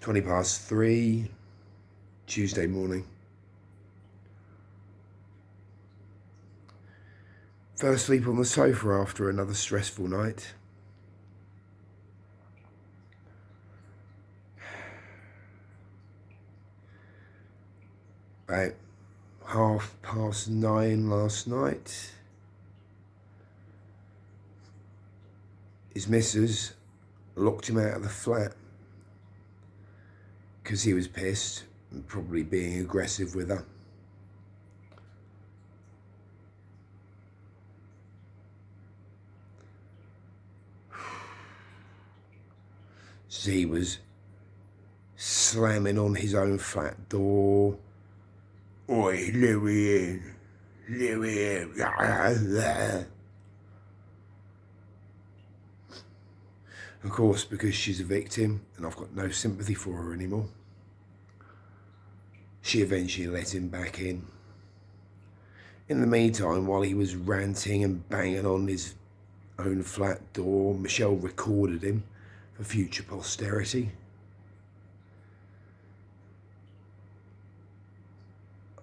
3:20, Tuesday morning. Fell asleep on the sofa after another stressful night. About 9:30 last night, his missus locked him out of the flat because he was pissed and probably being aggressive with her. So he was slamming on his own flat door. Oi, Louie in. Louie in. Of course, because she's a victim and I've got no sympathy for her anymore, she eventually let him back in. In the meantime, while he was ranting and banging on his own flat door, Michelle recorded him for future posterity.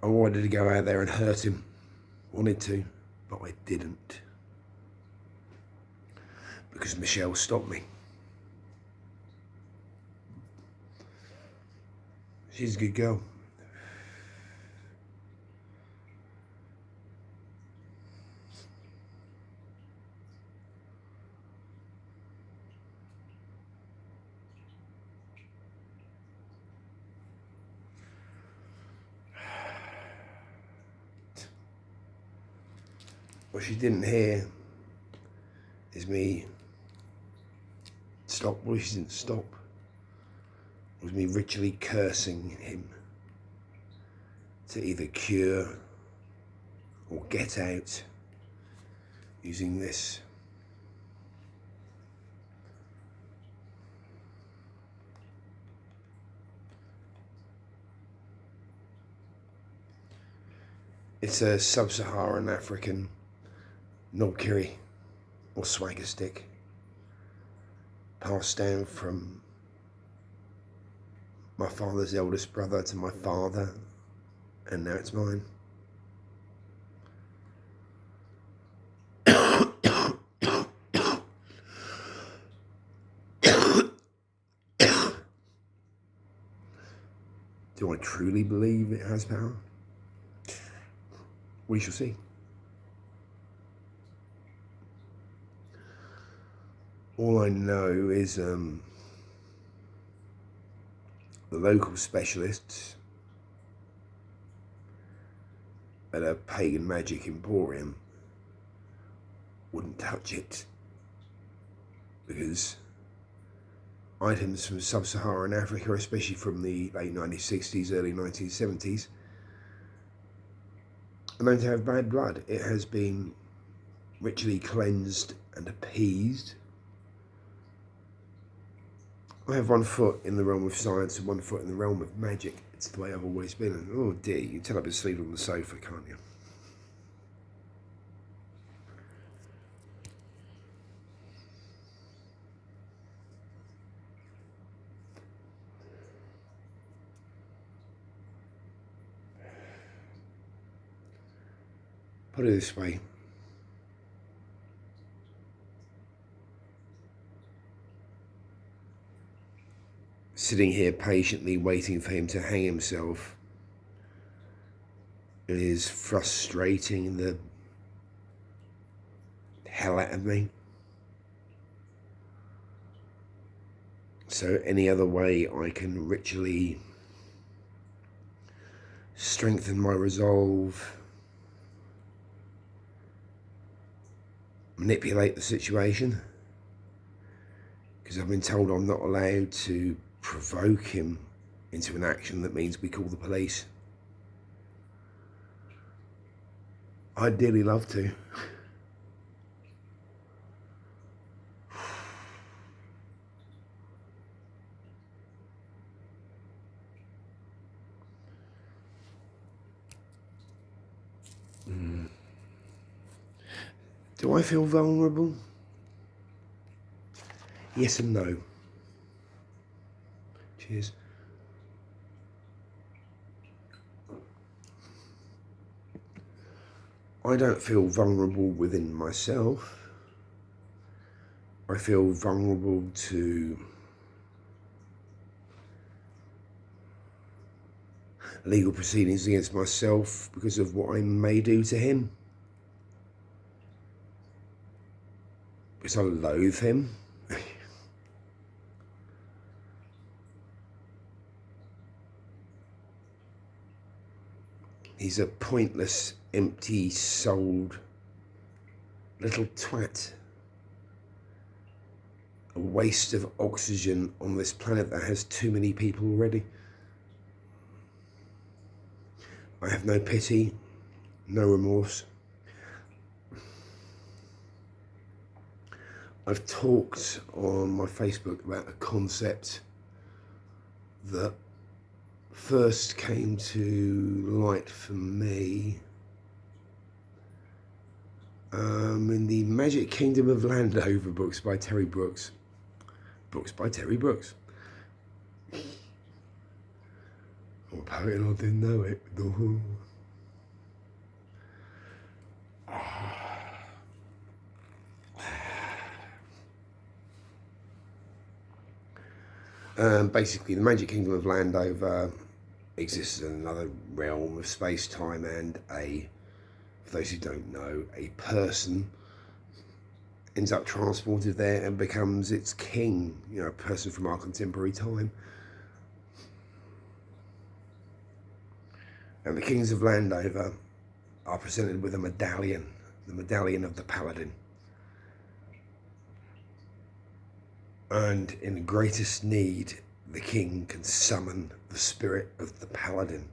I wanted to go out there and hurt him. Wanted to, but I didn't. Because Michelle stopped me. She's a good girl. What she didn't hear is me stop. Well, she didn't stop. It was me ritually cursing him to either cure or get out using this. It's a sub-Saharan African knobkerrie or swagger stick, passed down from my father's eldest brother to my father, and now it's mine. Do I truly believe it has power? We shall see. All I know is the local specialists at a pagan magic emporium wouldn't touch it because items from sub-Saharan Africa, especially from the late 1960s, early 1970s, are known to have bad blood. It has been ritually cleansed and appeased. I have one foot in the realm of science and one foot in the realm of magic. It's the way I've always been. And oh dear, you can tell I've been sleeping on the sofa, can't you? Put it this way. Sitting here patiently waiting for him to hang himself, it is frustrating the hell out of me. So any other way I can ritually strengthen my resolve, manipulate the situation, because I've been told I'm not allowed to provoke him into an action that means we call the police. I'd dearly love to. Do I feel vulnerable? Yes and no. Cheers. I don't feel vulnerable within myself. I feel vulnerable to legal proceedings against myself because of what I may do to him. Because I loathe him. He's a pointless, empty-souled little twat. A waste of oxygen on this planet that has too many people already. I have no pity, no remorse. I've talked on my Facebook about a concept that first came to light for me in the Magic Kingdom of Landover books by Terry Brooks. Books by Terry Brooks. I'm a poet and I didn't know it. Basically, the Magic Kingdom of Landover exists in another realm of space-time, and for those who don't know, a person ends up transported there and becomes its king, you know, a person from our contemporary time. And the kings of Landover are presented with a medallion, the medallion of the Paladin. And in greatest need, the king can summon the spirit of the Paladin,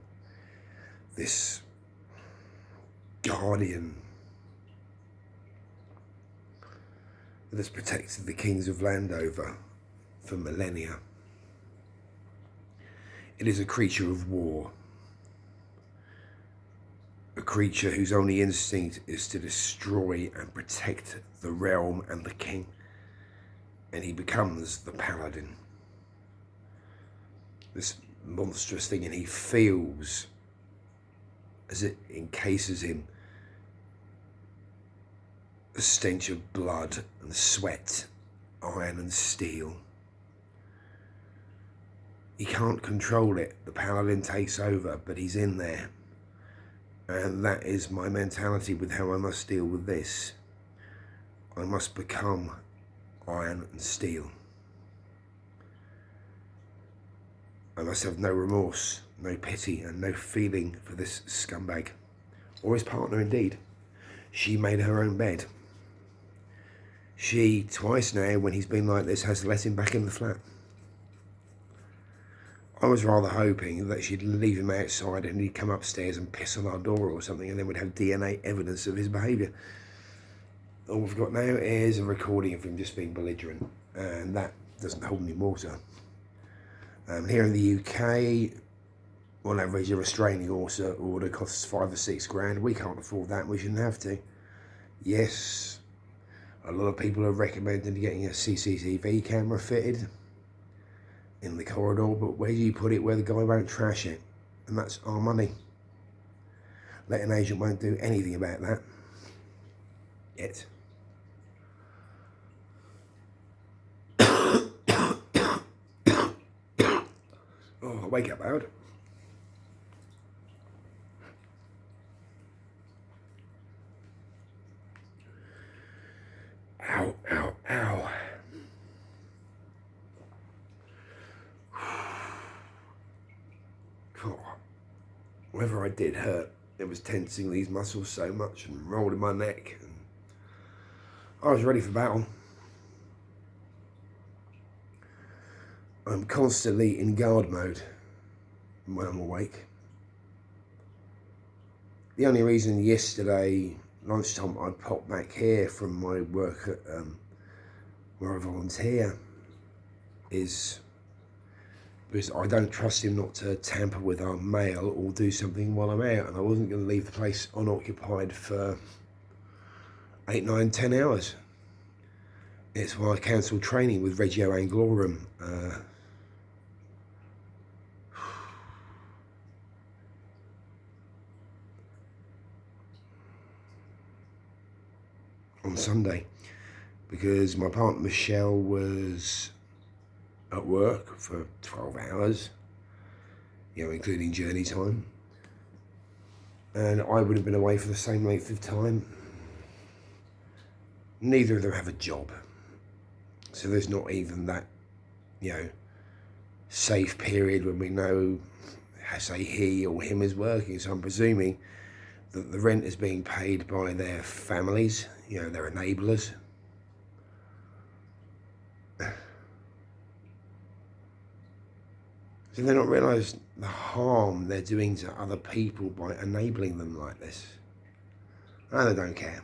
this guardian that has protected the kings of Landover for millennia. It is a creature of war, a creature whose only instinct is to destroy and protect the realm and the king, and he becomes the Paladin. This monstrous thing, and he feels as it encases him the stench of blood and sweat, iron and steel. He can't control it. The Paladin takes over, but he's in there. And that is my mentality with how I must deal with this. I must become iron and steel. I must have no remorse, no pity, and no feeling for this scumbag. Or his partner, indeed. She made her own bed. She, twice now, when he's been like this, has let him back in the flat. I was rather hoping that she'd leave him outside and he'd come upstairs and piss on our door or something, and then we'd have DNA evidence of his behaviour. All we've got now is a recording of him just being belligerent, and that doesn't hold any water. Here in the UK, on average, a restraining order costs £5 or £6 grand. We can't afford that. We shouldn't have to. Yes, a lot of people have recommended getting a CCTV camera fitted in the corridor, but where do you put it where the guy won't trash it? And that's our money. Letting agent won't do anything about that yet. Oh, wake up, Howard. Ow, ow, ow. God. Whatever I did hurt. It was tensing these muscles so much and rolling my neck. And I was ready for battle. I'm constantly in guard mode when I'm awake. The only reason yesterday lunchtime I popped back here from my work at where I volunteer is because I don't trust him not to tamper with our mail or do something while I'm out, and I wasn't going to leave the place unoccupied for 8, 9, 10 hours. It's why I cancelled training with Regio Anglorum. on Sunday because my partner Michelle was at work for 12 hours, including journey time. And I would have been away for the same length of time. Neither of them have a job. So there's not even that, safe period when we know, say, he or him is working. So I'm presuming that the rent is being paid by their families, their enablers. Do they not realise the harm they're doing to other people by enabling them like this? No, they don't care.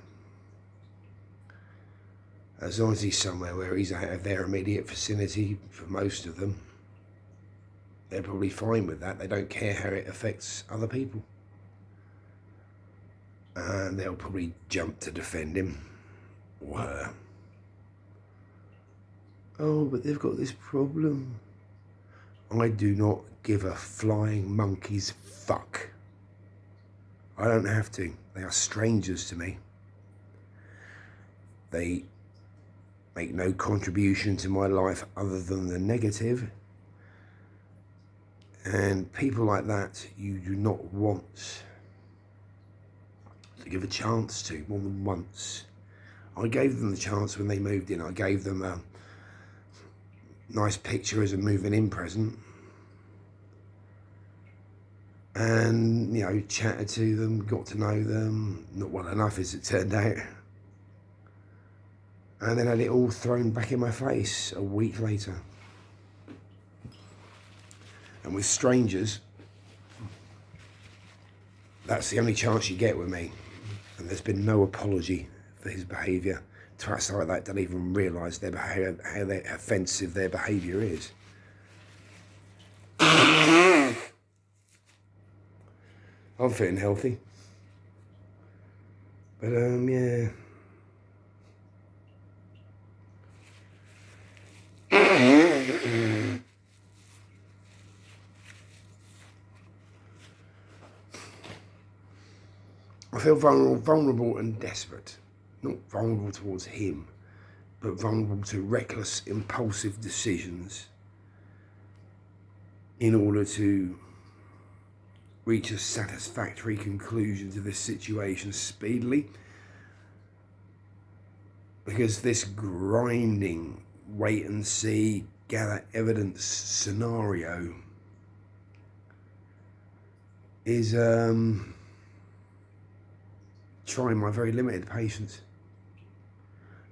As long as he's somewhere where he's out of their immediate vicinity, for most of them, they're probably fine with that. They don't care how it affects other people. And they'll probably jump to defend him or her. Oh, but they've got this problem. I do not give a flying monkey's fuck. I don't have to. They are strangers to me. They make no contribution to my life other than the negative. And people like that, you do not want to give a chance to more than once. I gave them the chance when they moved in. I gave them a nice picture as a moving in present. And, chatted to them, got to know them, not well enough as it turned out. And then had it all thrown back in my face a week later. And with strangers, that's the only chance you get with me. And there's been no apology for his behaviour. Twats like that don't even realise how offensive their behaviour is. I'm fit and healthy. But, yeah. I feel vulnerable and desperate. Not vulnerable towards him, but vulnerable to reckless, impulsive decisions in order to reach a satisfactory conclusion to this situation speedily. Because this grinding, wait and see, gather evidence scenario is trying my very limited patience.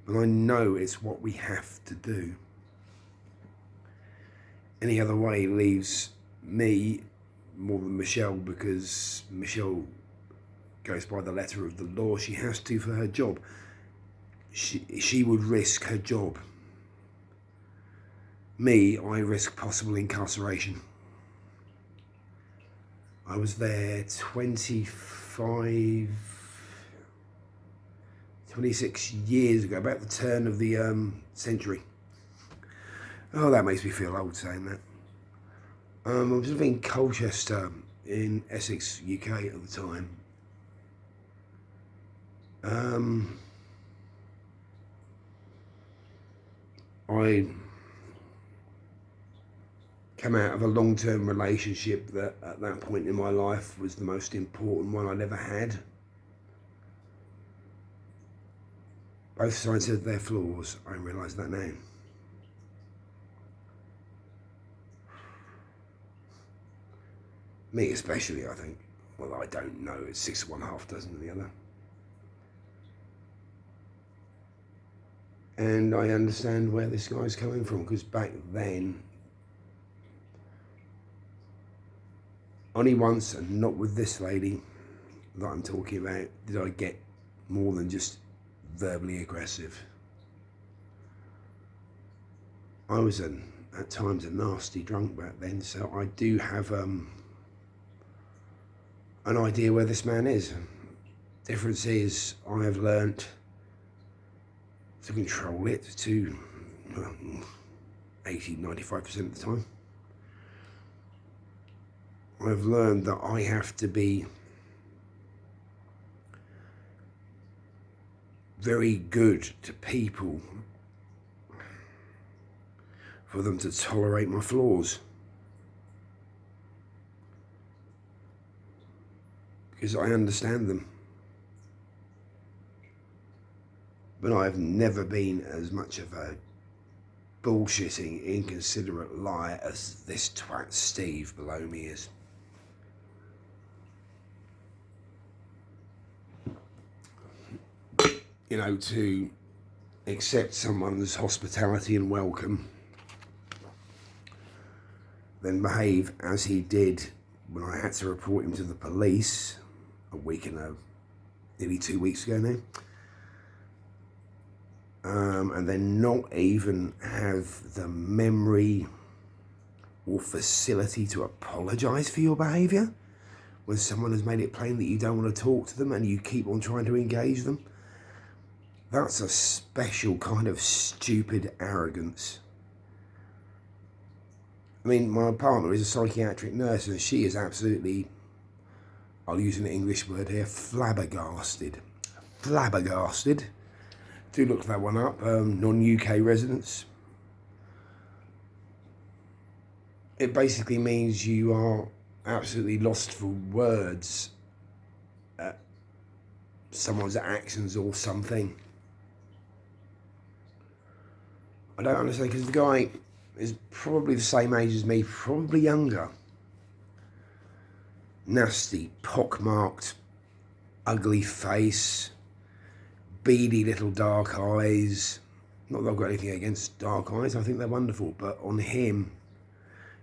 And I know it's what we have to do. Any other way leaves me more than Michelle, because Michelle goes by the letter of the law. She has to for her job. She would risk her job. Me, I risk possible incarceration. I was there 26 years ago, about the turn of the century. Oh, that makes me feel old saying that. I was living in Colchester in Essex, UK at the time. I came out of a long-term relationship that at that point in my life was the most important one I'd ever had. Both sides had their flaws. I realise that now. Me especially, I think. Well, I don't know. It's 6 of one, half dozen of the other. And I understand where this guy's coming from, because back then, only once, and not with this lady that I'm talking about, did I get more than just verbally aggressive. I was at times a nasty drunk back then, so I do have an idea where this man is. Difference is I have learnt to control it to 80-95% of the time. I've learned that I have to be very good to people for them to tolerate my flaws. Because I understand them. But I've never been as much of a bullshitting, inconsiderate liar as this twat Steve below me is. You know, to accept someone's hospitality and welcome, then behave as he did when I had to report him to the police a week and nearly 2 weeks ago now. And then not even have the memory or facility to apologise for your behaviour when someone has made it plain that you don't want to talk to them and you keep on trying to engage them. That's a special kind of stupid arrogance. I mean, my partner is a psychiatric nurse and she is absolutely, I'll use an English word here, flabbergasted. Flabbergasted. Do look that one up, non-UK residents. It basically means you are absolutely lost for words at someone's actions or something. I don't understand, because the guy is probably the same age as me, probably younger. Nasty, pockmarked, ugly face, beady little dark eyes. Not that I've got anything against dark eyes, I think they're wonderful, but on him,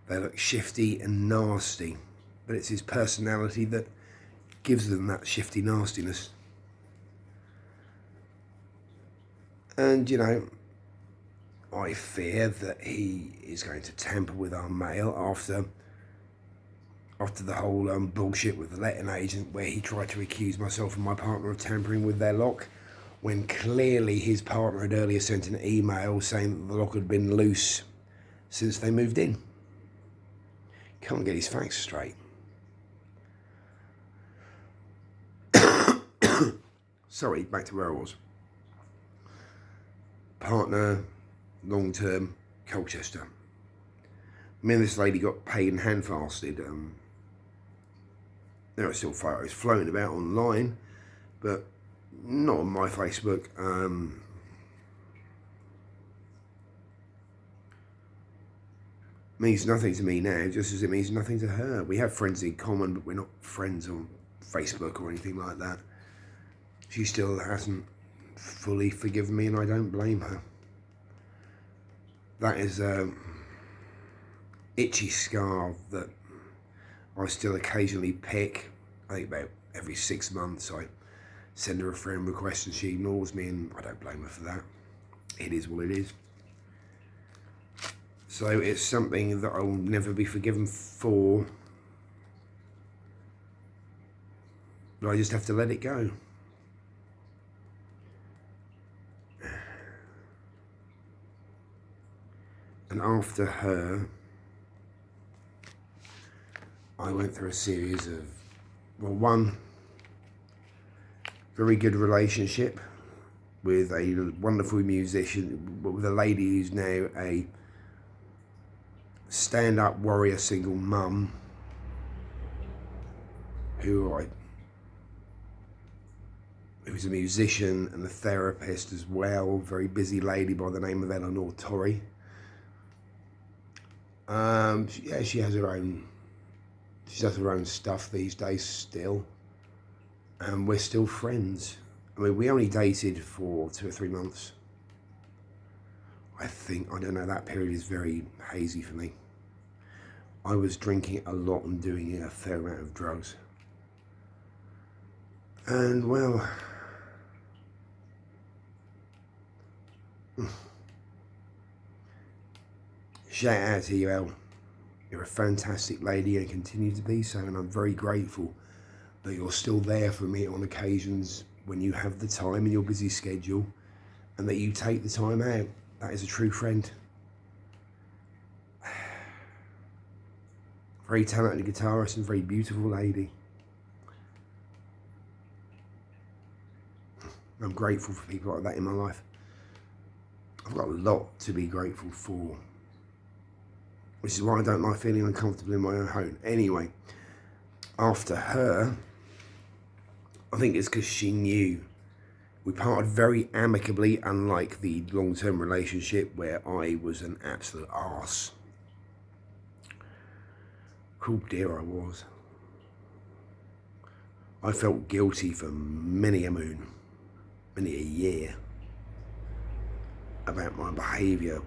they look shifty and nasty. But it's his personality that gives them that shifty nastiness. And, you know, I fear that he is going to tamper with our mail after the whole bullshit with the letting agent, where he tried to accuse myself and my partner of tampering with their lock, when clearly his partner had earlier sent an email saying that the lock had been loose since they moved in. Can't get his facts straight. Sorry, back to where I was. Partner, long-term, Colchester. Me and this lady got paid and hand-fasted. There are still photos floating about online, but not on my Facebook. Means nothing to me now, just as it means nothing to her. We have friends in common, but we're not friends on Facebook or anything like that. She still hasn't fully forgiven me, and I don't blame her. That is a itchy scar that I still occasionally pick. I think about every 6 months I send her a friend request and she ignores me, and I don't blame her for that. It is what it is. So it's something that I will never be forgiven for, but I just have to let it go. And after her, I went through a series of, well, one very good relationship with a wonderful musician, with a lady who's now a stand-up warrior single mum, who's a musician and a therapist as well, very busy lady by the name of Eleanor Torrey. Yeah, she does her own stuff these days still, and we're still friends. I mean, we only dated for 2 or 3 months. I don't know, that period is very hazy for me. I was drinking a lot and doing a fair amount of drugs. And, well, shout out to you, Elle. You're a fantastic lady and continue to be so, and I'm very grateful that you're still there for me on occasions when you have the time in your busy schedule, and that you take the time out. That is a true friend. Very talented guitarist and very beautiful lady. I'm grateful for people like that in my life. I've got a lot to be grateful for, which is why I don't like feeling uncomfortable in my own home. Anyway, after her, I think it's because she knew. We parted very amicably, unlike the long-term relationship where I was an absolute arse. Cruel dear I was. I felt guilty for many a moon, many a year, about my behaviour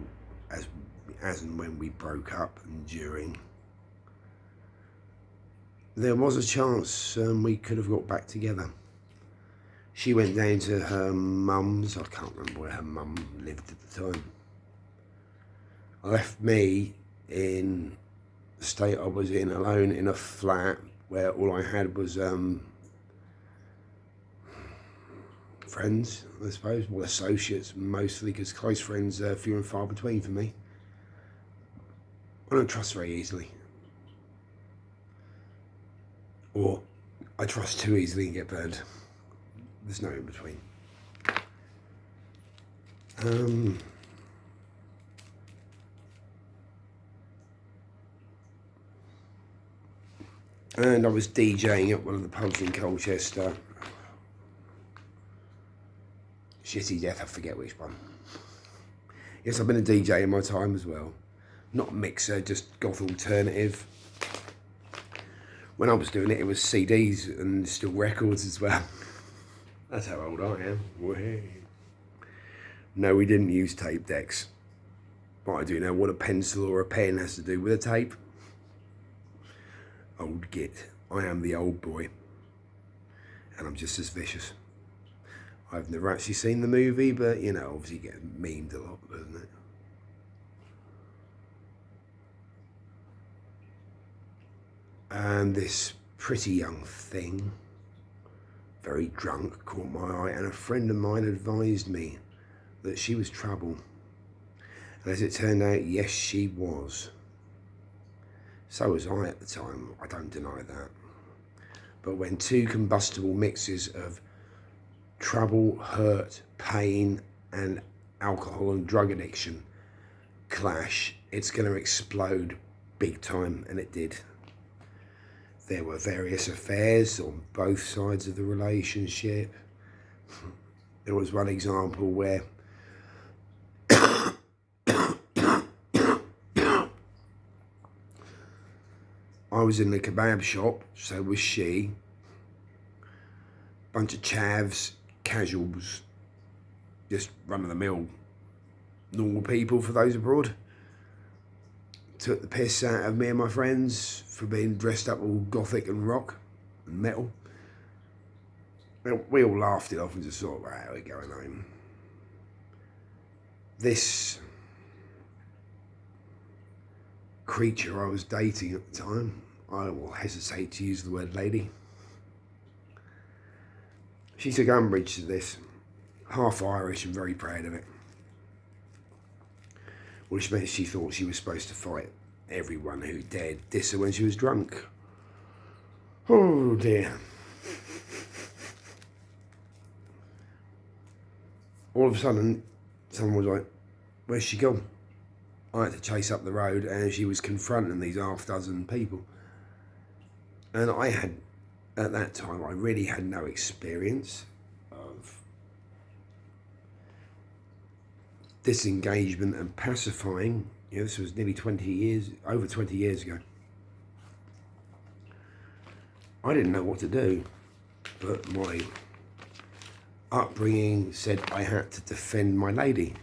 as and when we broke up and during. There was a chance we could have got back together. She went down to her mum's. I can't remember where her mum lived at the time. Left me in the state I was in, alone in a flat where all I had was friends, I suppose, well, associates mostly, because close friends are few and far between for me. I don't trust very easily. Or I trust too easily and get burned. There's no in between. And I was DJing at one of the pubs in Colchester. Shitty Death, I forget which one. Yes, I've been a DJ in my time as well. Not mixer, just goth alternative. When I was doing it, it was CDs and still records as well. That's how old I am. Way. No, we didn't use tape decks. But I do know what a pencil or a pen has to do with a tape. Old git. I am the old boy. And I'm just as vicious. I've never actually seen the movie, but, you know, obviously you get memed a lot, doesn't it? And this pretty young thing, very drunk, caught my eye, and a friend of mine advised me that she was trouble. And as it turned out, yes, she was. So was I at the time, I don't deny that. But when two combustible mixes of trouble, hurt, pain, and alcohol and drug addiction clash, it's going to explode big time, and it did. There were various affairs on both sides of the relationship. There was one example where I was in the kebab shop, so was she. Bunch of chavs, casuals, just run-of-the-mill normal people for those abroad. Took the piss out of me and my friends for being dressed up all gothic and rock and metal. We all laughed it off and just thought, right, we're going home. This creature I was dating at the time, I will hesitate to use the word lady. She took umbrage to this, half Irish and very proud of it. Which meant she thought she was supposed to fight everyone who dared diss her when she was drunk. Oh dear. All of a sudden, someone was like, where's she gone? I had to chase up the road, and she was confronting these half dozen people. And I had, at that time, I really had no experience of disengagement and pacifying. You know, this was nearly 20 years, over 20 years ago. I didn't know what to do, but my upbringing said I had to defend my lady,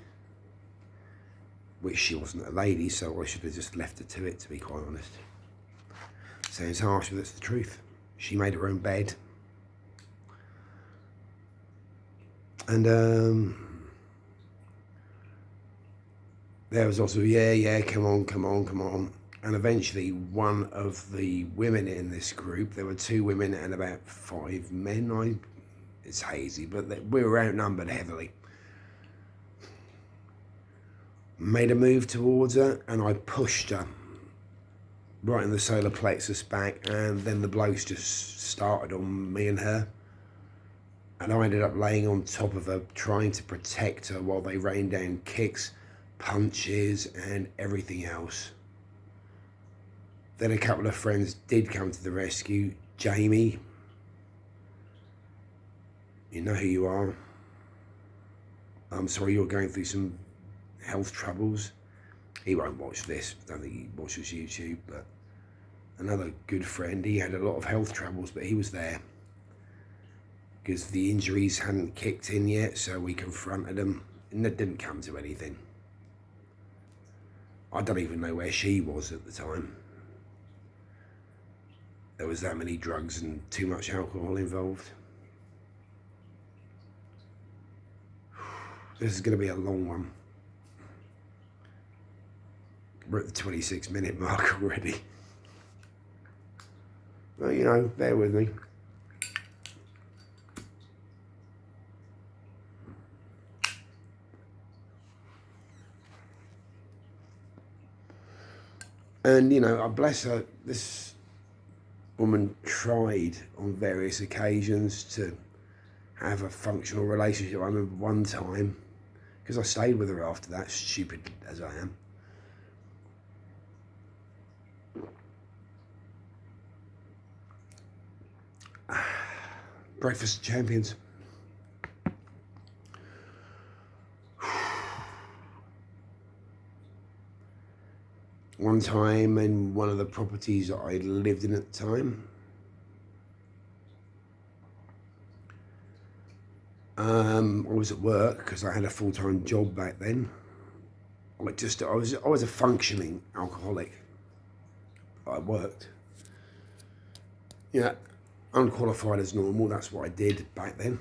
which she wasn't a lady, so I should have just left her to it, to be quite honest. Sounds harsh, but that's the truth. She made her own bed. And there was also, yeah, come on. And eventually one of the women in this group, there were 2 women and about 5 men. It's hazy, but we were outnumbered heavily. Made a move towards her, and I pushed her right in the solar plexus back, and then the blokes just started on me and her. And I ended up laying on top of her, trying to protect her while they rained down kicks, punches, and everything else. Then a couple of friends did come to the rescue. Jamie, you know who you are. I'm sorry you're going through some health troubles. He won't watch this. I don't think he watches YouTube, but another good friend. He had a lot of health troubles, but he was there because the injuries hadn't kicked in yet, so we confronted them, and it didn't come to anything. I don't even know where she was at the time. There was that many drugs and too much alcohol involved. This is going to be a long one. We're at the 26-minute mark already. Well, you know, bear with me. And, you know, I bless her. This woman tried on various occasions to have a functional relationship. I remember one time, because I stayed with her after that, stupid as I am. Breakfast of Champions. One time in one of the properties that I lived in at the time, I was at work because I had a full-time job back then. I was a functioning alcoholic. I worked. Yeah, unqualified as normal. That's what I did back then.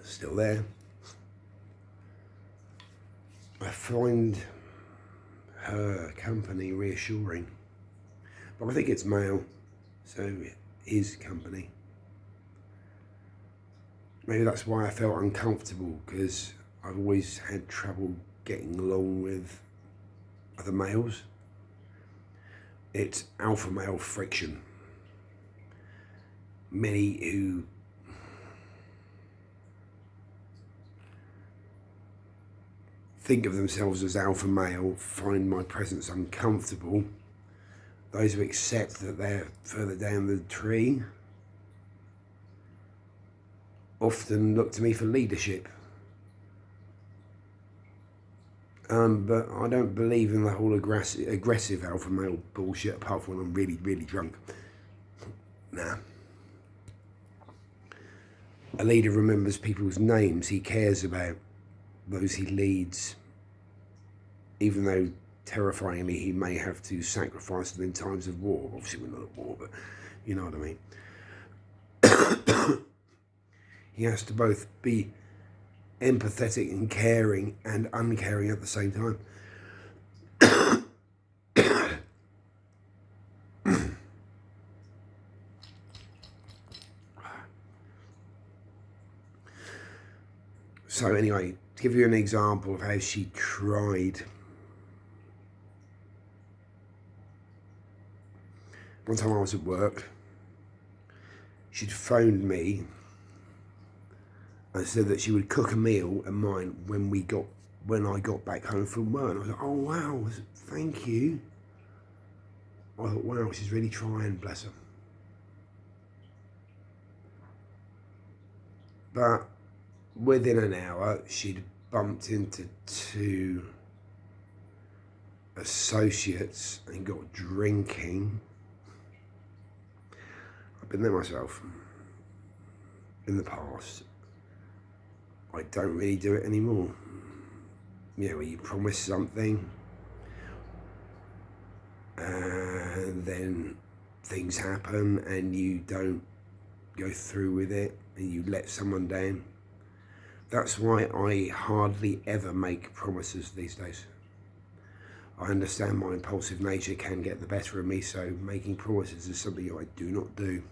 Still there. I find her company reassuring, but I think it's male, so his company. Maybe that's why I felt uncomfortable, because I've always had trouble getting along with other males. It's alpha male friction. Many who think of themselves as alpha male find my presence uncomfortable. Those who accept that they're further down the tree often look to me for leadership. But I don't believe in the whole aggressive alpha male bullshit, apart from when I'm really, really drunk. Nah. A leader remembers people's names. He cares about those he leads, even though terrifyingly he may have to sacrifice them in times of war. Obviously we're not at war, but you know what I mean. He has to both be empathetic and caring and uncaring at the same time. So anyway, to give you an example of how she tried. One time I was at work, she'd phoned me and said that she would cook a meal of mine when I got back home from work. And I was like, oh wow, thank you. I thought, wow, she's really trying, bless her. But within an hour, she'd bumped into two associates and got drinking. I've been there myself in the past. I don't really do it anymore. You know, where you promise something and then things happen and you don't go through with it and you let someone down. That's why I hardly ever make promises these days. I understand my impulsive nature can get the better of me, so making promises is something I do not do.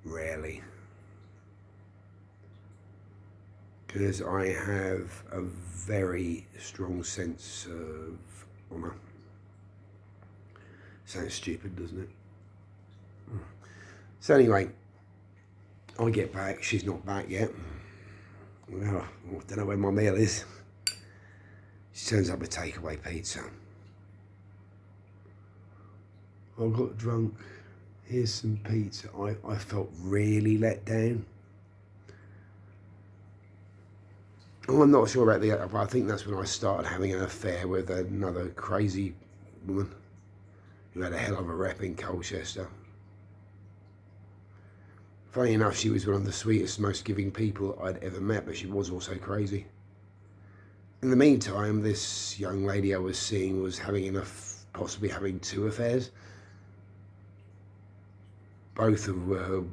Rarely. Because I have a very strong sense of honour. Sounds stupid, doesn't it? So anyway, I get back, she's not back yet. Well, I don't know where my meal is. She turns up with takeaway pizza. I got drunk. Here's some pizza. I felt really let down. Oh, I'm not sure about the other, but I think that's when I started having an affair with another crazy woman who had a hell of a rep in Colchester. Funny enough, she was one of the sweetest, most giving people I'd ever met, but she was also crazy. In the meantime, this young lady I was seeing was possibly having 2 affairs. Both of them were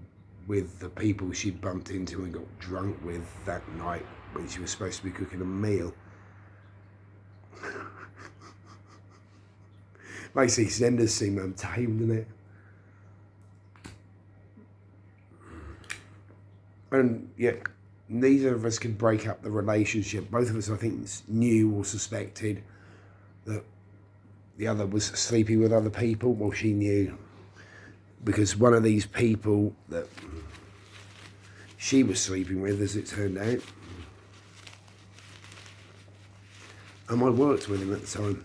with the people she'd bumped into and got drunk with that night when she was supposed to be cooking a meal. Makes these enders seem untamed, doesn't it? And yet, neither of us could break up the relationship. Both of us, I think, knew or suspected that the other was sleeping with other people. Well, she knew, because one of these people that she was sleeping with, as it turned out, and I worked with him at the time.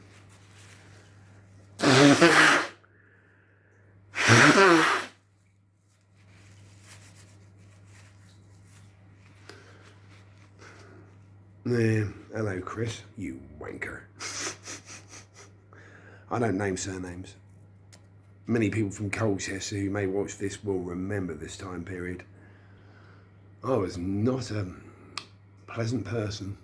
Yeah, hello Chris, you wanker. I don't name surnames. Many people from Colchester who may watch this will remember this time period. I was not a pleasant person,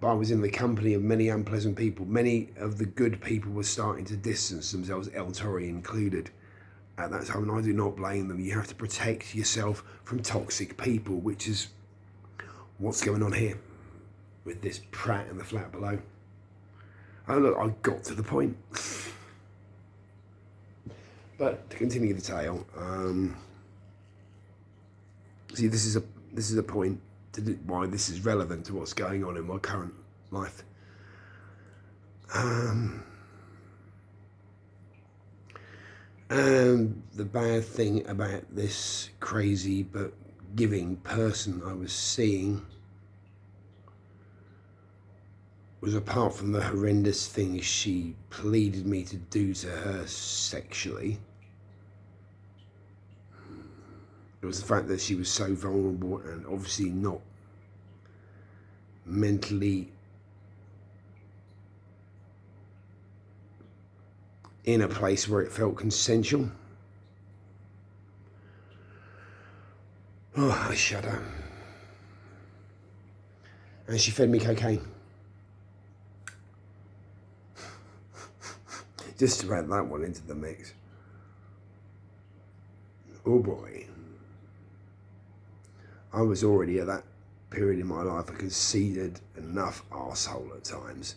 but I was in the company of many unpleasant people. Many of the good people were starting to distance themselves, El Torre included, at that time, and I do not blame them. You have to protect yourself from toxic people, which is what's going on here with this prat in the flat below. Oh look, I got to the point. But to continue the tale, see, this is a point why this is relevant to what's going on in my current life. And the bad thing about this crazy but giving person I was seeing was, apart from the horrendous things she pleaded me to do to her sexually, it was the fact that she was so vulnerable and obviously not mentally in a place where it felt consensual. Oh, I shudder. And she fed me cocaine. Just to add that one into the mix. Oh boy. I was already at that period in my life a conceited enough arsehole at times.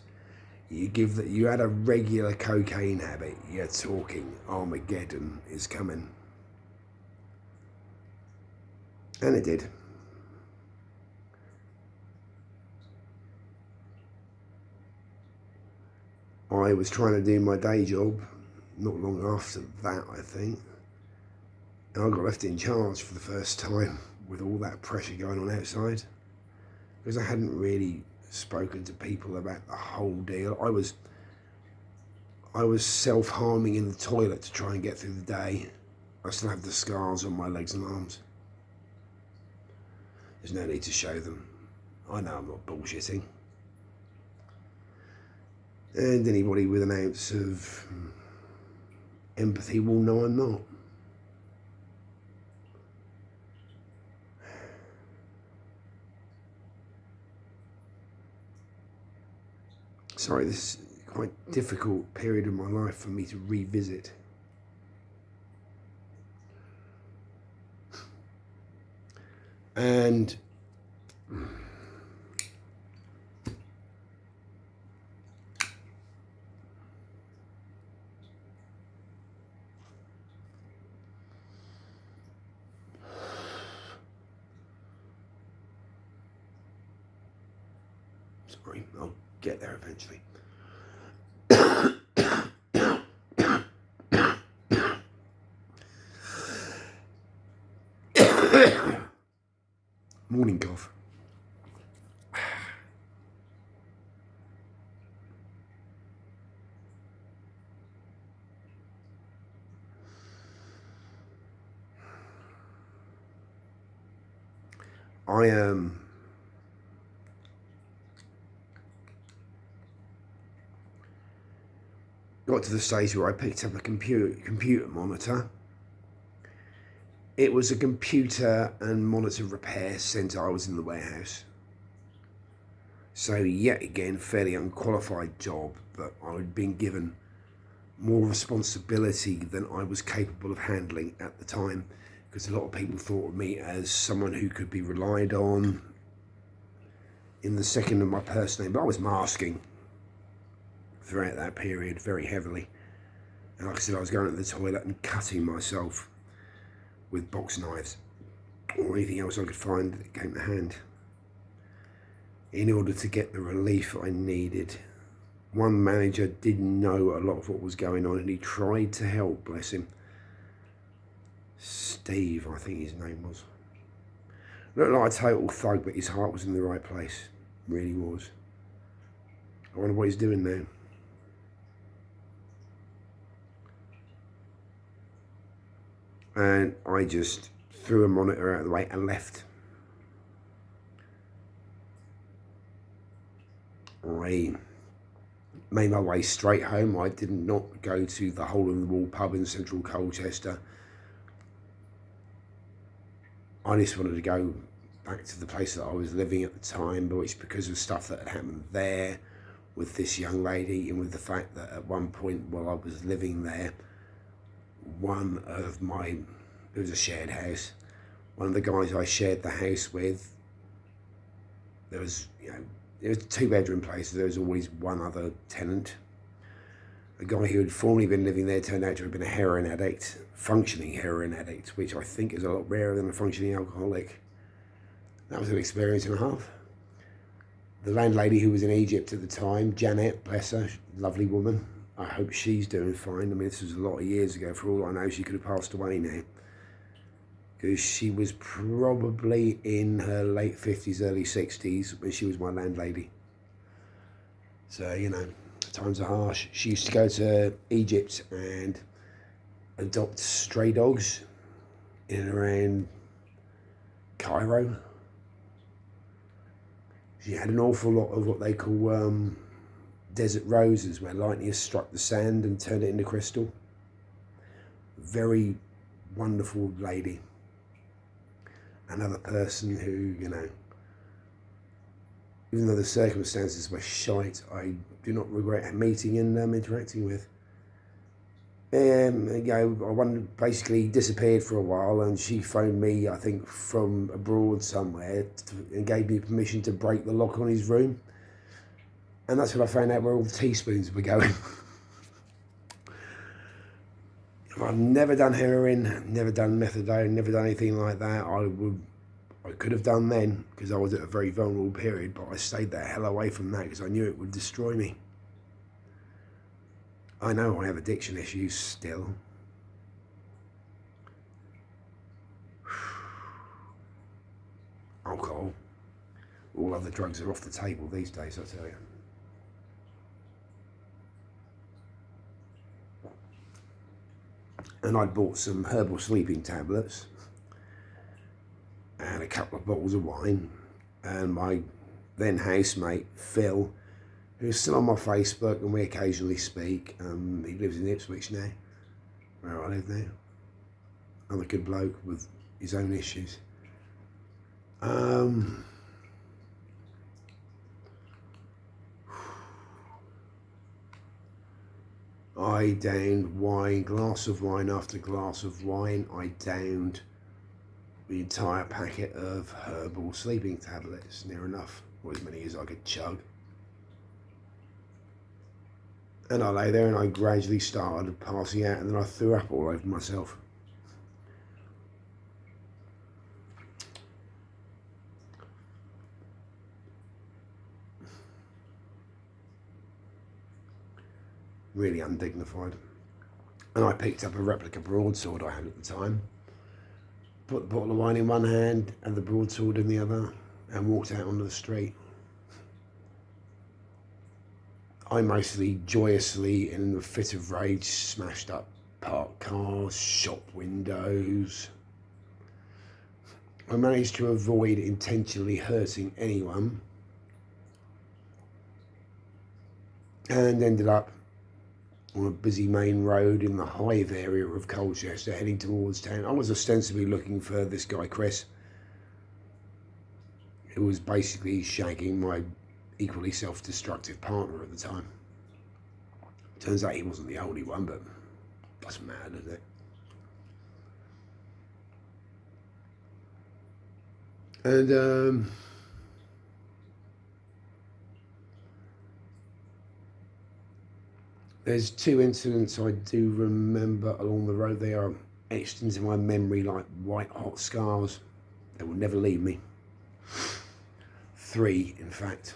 You had a regular cocaine habit, you're talking Armageddon is coming. And it did. I was trying to do my day job not long after that, I think. And I got left in charge for the first time with all that pressure going on outside, because I hadn't really spoken to people about the whole deal. I was self-harming in the toilet to try and get through the day. I still have the scars on my legs and arms. There's no need to show them. I know I'm not bullshitting. And anybody with an ounce of empathy will know I'm not. Sorry, this is quite a difficult period of my life for me to revisit. And sorry, I'll get there eventually. Morning cough. I got to the stage where I picked up a computer monitor. It was a computer and monitor repair centre. I was in the warehouse. So yet again, fairly unqualified job, but I'd been given more responsibility than I was capable of handling at the time, because a lot of people thought of me as someone who could be relied on in the second of my first name, but I was masking throughout that period very heavily. And like I said, I was going to the toilet and cutting myself with box knives or anything else I could find that came to hand in order to get the relief I needed. One manager didn't know a lot of what was going on, and he tried to help, bless him. Steve, I think his name was. Looked like a total thug, but his heart was in the right place. Really was. I wonder what he's doing now. And I just threw a monitor out of the way and left. I made my way straight home. I did not go to the Hole in the Wall pub in central Colchester. I just wanted to go back to the place that I was living at the time, but it's because of stuff that had happened there with this young lady, and with the fact that at one point while I was living there, it was a shared house, one of the guys I shared the house with, there was a 2-bedroom place, so there was always one other tenant. A guy who had formerly been living there turned out to have been a heroin addict, functioning heroin addict, which I think is a lot rarer than a functioning alcoholic. That was an experience and a half. The landlady, who was in Egypt at the time, Janet, bless her, lovely woman. I hope she's doing fine. I mean, this was a lot of years ago. For all I know, she could have passed away now, because she was probably in her late 50s, early 60s when she was my landlady. So, times are harsh. She used to go to Egypt and adopt stray dogs in and around Cairo. She had an awful lot of what they call desert roses, where lightning has struck the sand and turned it into crystal. Very wonderful lady. Another person who, even though the circumstances were shite, I do not regret meeting and interacting with. I basically disappeared for a while, and she phoned me, I think, from abroad somewhere, and gave me permission to break the lock on his room. And that's when I found out where all the teaspoons were going. I've never done heroin, never done methadone, never done anything like that. I could have done then, because I was at a very vulnerable period, but I stayed the hell away from that because I knew it would destroy me. I know I have addiction issues still. Alcohol. All other drugs are off the table these days, I tell you. And I'd bought some herbal sleeping tablets and a couple of bottles of wine, and my then housemate Phil, who's still on my Facebook and we occasionally speak, he lives in Ipswich now, where I live now. Another good bloke with his own issues. I downed wine, glass of wine after glass of wine. I downed the entire packet of herbal sleeping tablets, near enough, or as many as I could chug. And I lay there and I gradually started passing out, and then I threw up all over myself. Really undignified. And I picked up a replica broadsword I had at the time, put the bottle of wine in one hand and the broadsword in the other, and walked out onto the street. I mostly joyously, in a fit of rage, smashed up parked cars, shop windows. I managed to avoid intentionally hurting anyone, and ended up on a busy main road in the Hive area of Colchester, heading towards town. I was ostensibly looking for this guy Chris, who was basically shagging my equally self-destructive partner at the time. Turns out he wasn't the only one, but doesn't matter, does it? And there's two incidents I do remember along the road. They are etched into my memory like white hot scars. They will never leave me. 3, in fact,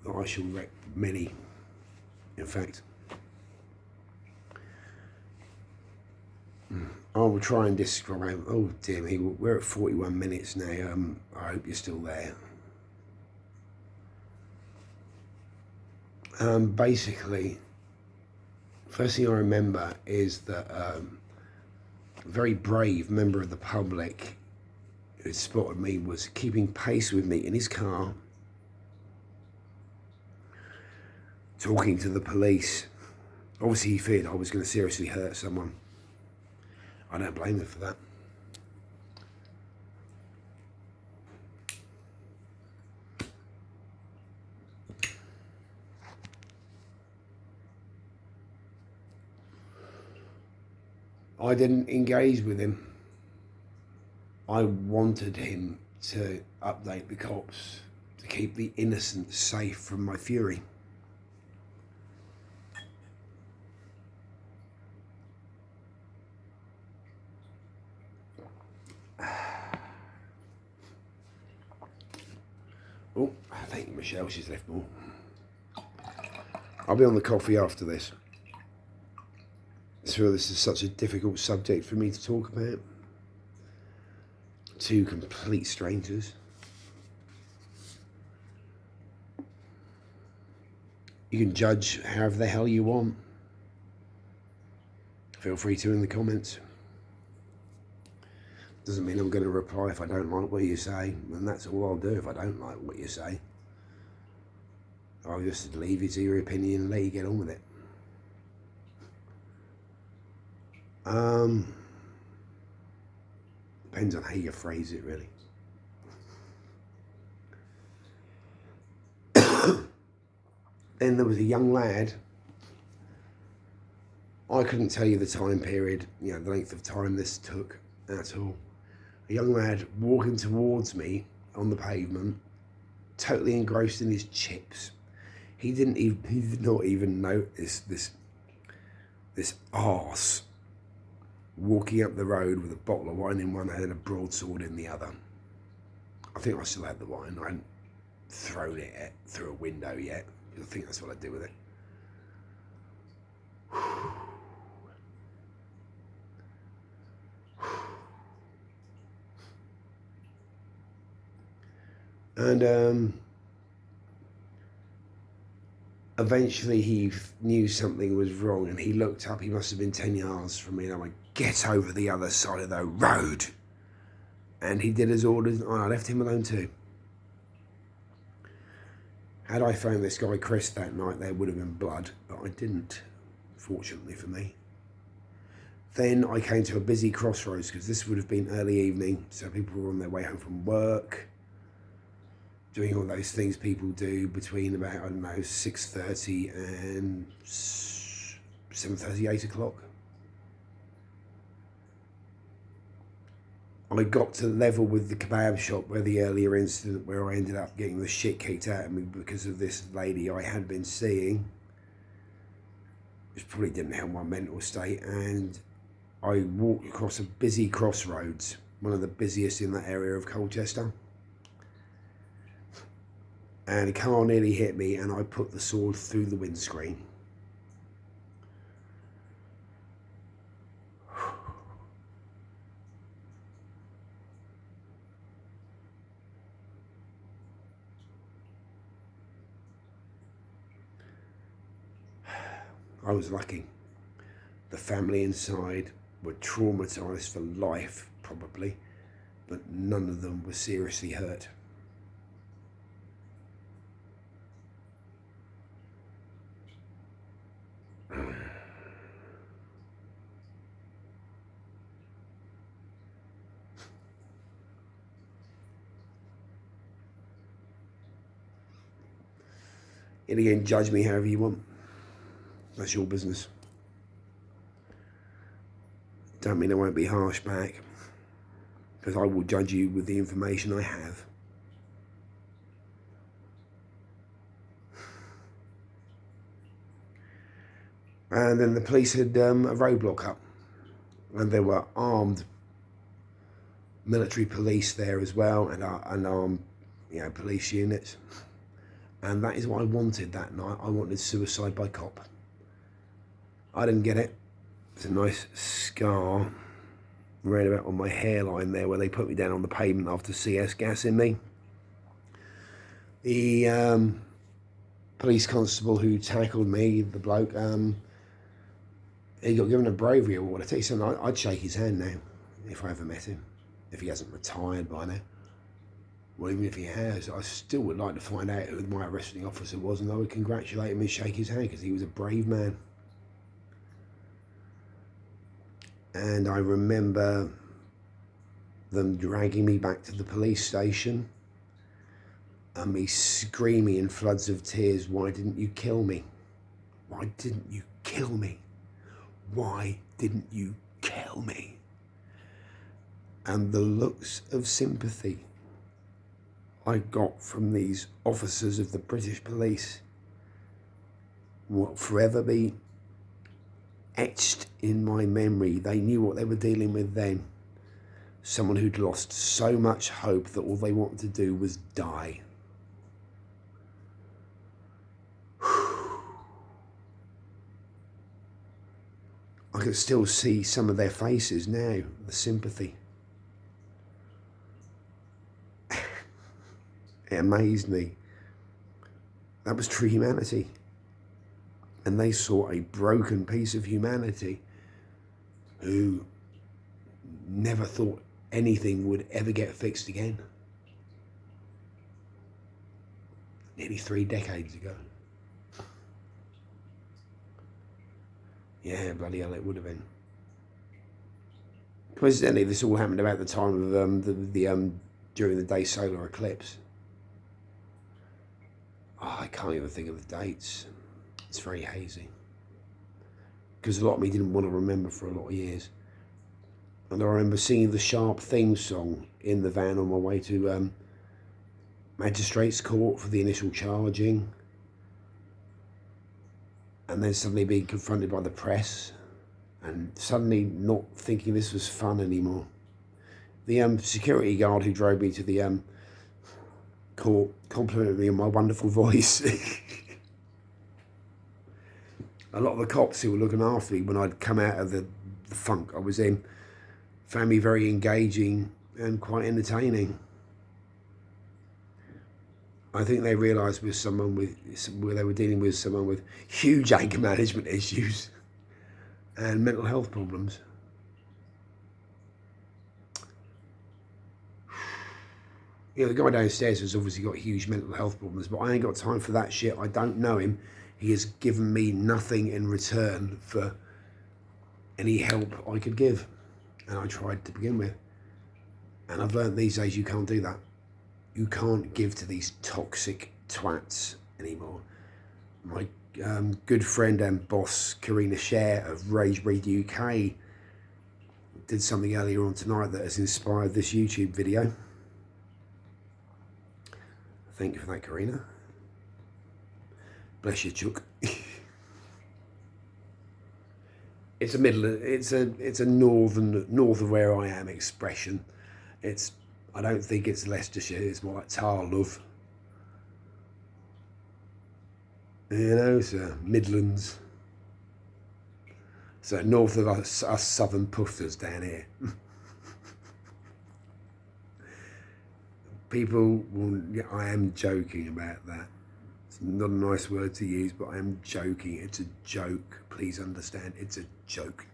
that I shall wreck. Many, in fact. I will try and describe. Oh dear me, we're at 41 minutes now. I hope you're still there. Basically, first thing I remember is that a very brave member of the public who had spotted me was keeping pace with me in his car, talking to the police. Obviously, he feared I was going to seriously hurt someone. I don't blame him for that. I didn't engage with him. I wanted him to update the cops to keep the innocent safe from my fury. Oh, thank you, Michelle. She's left more. I'll be on the coffee after this. I feel this is such a difficult subject for me to talk about. 2 complete strangers. You can judge however the hell you want. Feel free to in the comments. Doesn't mean I'm going to reply if I don't like what you say, and that's all I'll do if I don't like what you say. I'll just leave you to your opinion and let you get on with it. Depends on how you phrase it, really. Then there was a young lad. I couldn't tell you the time period, the length of time this took at all. A young lad walking towards me on the pavement, totally engrossed in his chips. He did not even notice this arse walking up the road with a bottle of wine in one hand and a broadsword in the other. I think I still had the wine. I hadn't thrown it through a window yet. I think that's what I'd do with it. And eventually he knew something was wrong, and he looked up. He must have been 10 yards from me, and I went, "Get over the other side of the road." And he did as ordered, and I left him alone too. Had I found this guy Chris that night, there would have been blood, but I didn't, fortunately for me. Then I came to a busy crossroads, because this would have been early evening, so people were on their way home from work, doing all those things people do between about, 6:30 and 7:30, 8 o'clock. I got to level with the kebab shop where the earlier incident where I ended up getting the shit kicked out of me because of this lady I had been seeing, which probably didn't help my mental state, and I walked across a busy crossroads, one of the busiest in that area of Colchester. And a car nearly hit me, and I put the sword through the windscreen. I was lucky. The family inside were traumatised for life, probably, but none of them were seriously hurt. And again, judge me however you want. That's your business. Don't mean I won't be harsh back, because I will judge you with the information I have. And then the police had a roadblock up, and there were armed military police there as well, and armed, police units. And that is what I wanted that night. I wanted suicide by cop. I didn't get it. It's a nice scar right about on my hairline there where they put me down on the pavement after CS gassing me. The police constable who tackled me, the bloke, he got given a bravery award. I tell you something, I'd shake his hand now if I ever met him, if he hasn't retired by now. Well, even if he has, I still would like to find out who my arresting officer was, and I would congratulate him and shake his hand, because he was a brave man. And I remember them dragging me back to the police station and me screaming in floods of tears, "Why didn't you kill me? Why didn't you kill me? Why didn't you kill me?" And the looks of sympathy I got from these officers of the British police will forever be etched in my memory. They knew what they were dealing with then. Someone who'd lost so much hope that all they wanted to do was die. I can still see some of their faces now, the sympathy. It amazed me. That was true humanity. And they saw a broken piece of humanity who never thought anything would ever get fixed again. Nearly 3 decades ago. Yeah, bloody hell, it would have been. Coincidentally, this all happened about the time of during the day solar eclipse. Oh, I can't even think of the dates. It's very hazy. Because a lot of me didn't want to remember for a lot of years. And I remember singing the Sharp theme song in the van on my way to Magistrates Court for the initial charging. And then suddenly being confronted by the press. And suddenly not thinking this was fun anymore. The security guard who drove me to the court complimented me on my wonderful voice. A lot of the cops who were looking after me when I'd come out of the funk I was in found me very engaging and quite entertaining. I think they realised they were dealing with someone with huge anger management issues and mental health problems. The guy downstairs has obviously got huge mental health problems, but I ain't got time for that shit. I don't know him. He has given me nothing in return for any help I could give. And I tried to begin with. And I've learned these days you can't do that. You can't give to these toxic twats anymore. My good friend and boss, Karina Share of Rage Breed UK, did something earlier on tonight that has inspired this YouTube video. Thank you for that, Karina. Bless you, Chuck. It's a north of where I am expression. I don't think it's Leicestershire. It's more like tar love. It's Midlands. So north of us southern puffers down here. People will. I am joking about that. It's not a nice word to use, but I am joking. It's a joke. Please understand, it's a joke.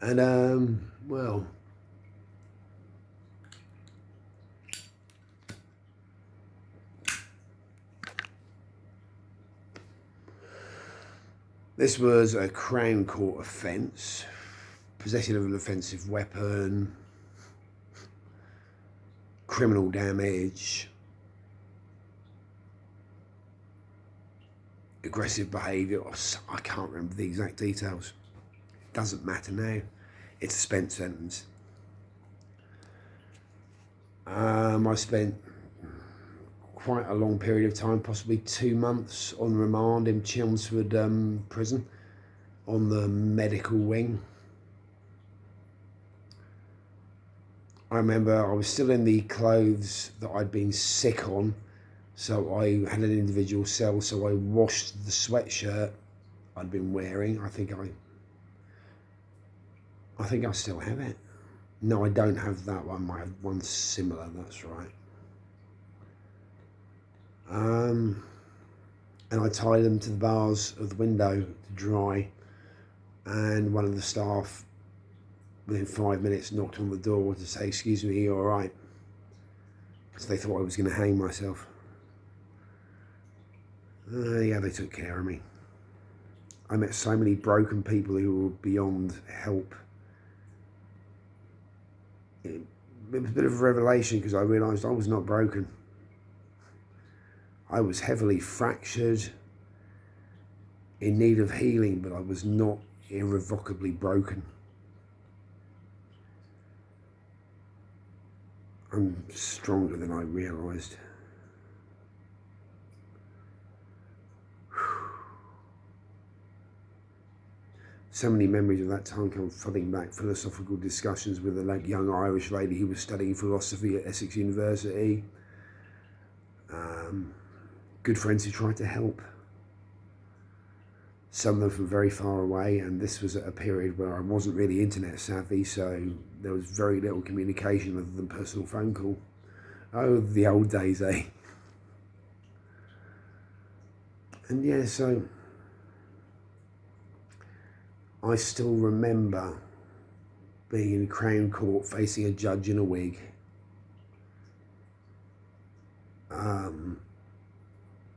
And well, this was a Crown Court offence, possession of an offensive weapon, criminal damage, aggressive behaviour. I can't remember the exact details. It doesn't matter now. It's a spent sentence. I spent quite a long period of time, possibly 2 months, on remand in Chelmsford prison on the medical wing. I remember I was still in the clothes that I'd been sick on, so I had an individual cell, so I washed the sweatshirt I'd been wearing. I think I still have it. No, I don't have that one. I have one similar, that's right. And I tied them to the bars of the window to dry, and one of the staff within 5 minutes knocked on the door to say, "Excuse me, are you all right?" Because they thought I was going to hang myself. Yeah, they took care of me. I met so many broken people who were beyond help. It was a bit of a revelation, because I realised I was not broken. I was heavily fractured, in need of healing, but I was not irrevocably broken. I'm stronger than I realised. So many memories of that time come flooding back. Philosophical discussions with a young Irish lady who was studying philosophy at Essex University. Good friends who tried to help. Some of them from very far away, and this was at a period where I wasn't really internet savvy, so there was very little communication other than personal phone call. Oh, the old days, eh? And yeah, so I still remember being in Crown Court facing a judge in a wig.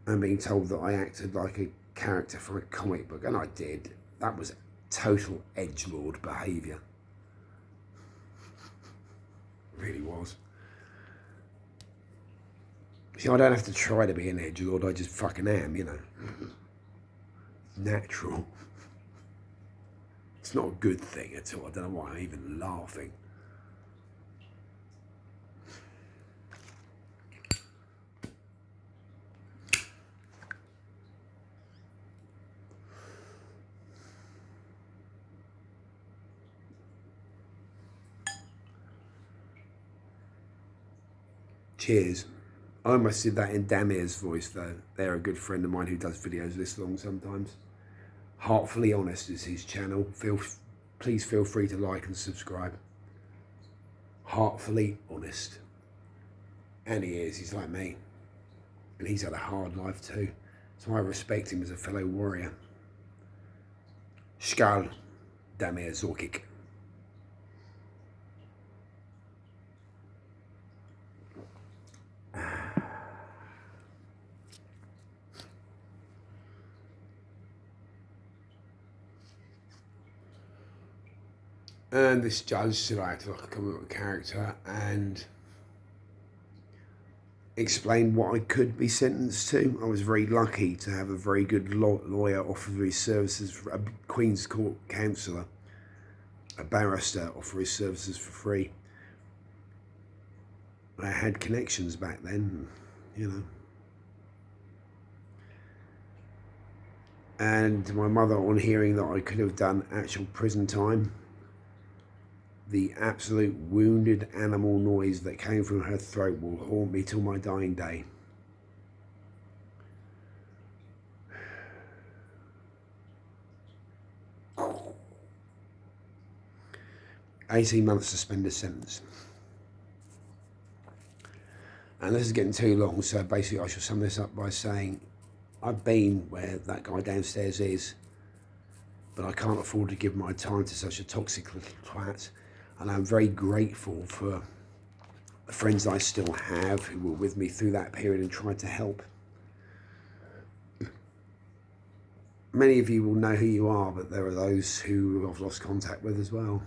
And being told that I acted like a character from a comic book, and I did. That was total edgelord behaviour. It really was. See, I don't have to try to be an edgelord, I just fucking am, you know. Natural. It's not a good thing at all. I don't know why I'm even laughing. Cheers. I almost did that in Damir's voice, though. They're a good friend of mine who does videos this long sometimes. Heartfully Honest is his channel. Please feel free to like and subscribe. Heartfully Honest. And he is. He's like me. And he's had a hard life too. So I respect him as a fellow warrior. Skál, Damir Zorkic. And this judge said I had to come up with a character and explain what I could be sentenced to. I was very lucky to have a very good lawyer offer his services, a Queen's Court counsellor, a barrister offer his services for free. I had connections back then, you know. And my mother, on hearing that I could have done actual prison time, the absolute wounded animal noise that came from her throat will haunt me till my dying day. "18 months suspended sentence." And this is getting too long, so basically I shall sum this up by saying I've been where that guy downstairs is, but I can't afford to give my time to such a toxic little twat. And I'm very grateful for the friends I still have who were with me through that period and tried to help. Many of you will know who you are, but there are those who I've lost contact with as well.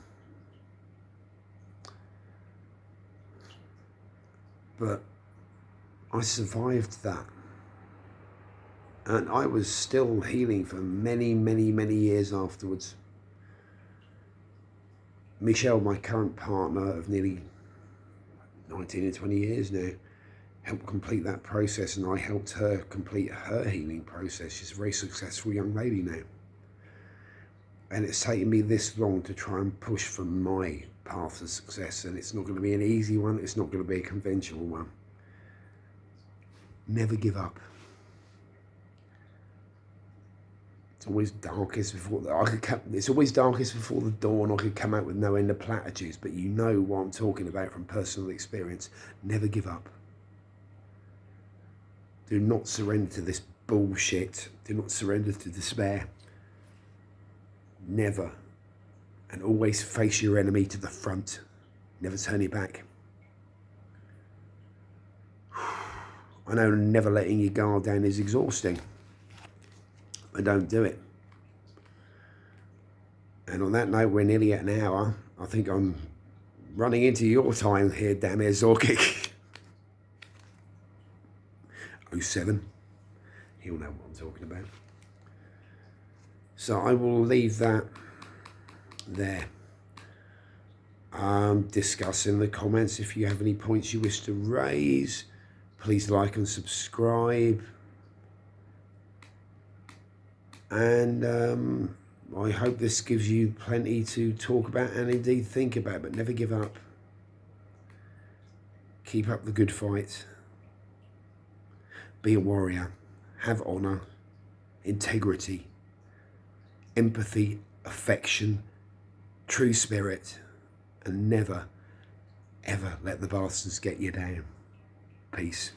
But I survived that. And I was still healing for many, many, many years afterwards. Michelle, my current partner of nearly 19 and 20 years now, helped complete that process, and I helped her complete her healing process. She's a very successful young lady now. And it's taken me this long to try and push for my path to success, and it's not going to be an easy one. It's not going to be a conventional one. Never give up. It's always darkest before it's always darkest before the dawn. I could come out with no end of platitudes, but you know what I'm talking about from personal experience. Never give up. Do not surrender to this bullshit. Do not surrender to despair. Never. And always face your enemy to the front. Never turn your back. I know never letting your guard down is exhausting. But don't do it. And on that note, we're nearly at an hour. I think I'm running into your time here, Damir Zorkic. 07. He'll know what I'm talking about. So I will leave that there. Discuss in the comments if you have any points you wish to raise. Please like and subscribe. And I hope this gives you plenty to talk about and indeed think about, but never give up. Keep up the good fight. Be a warrior. Have honor, integrity, empathy, affection, true spirit, and never, ever let the bastards get you down. Peace.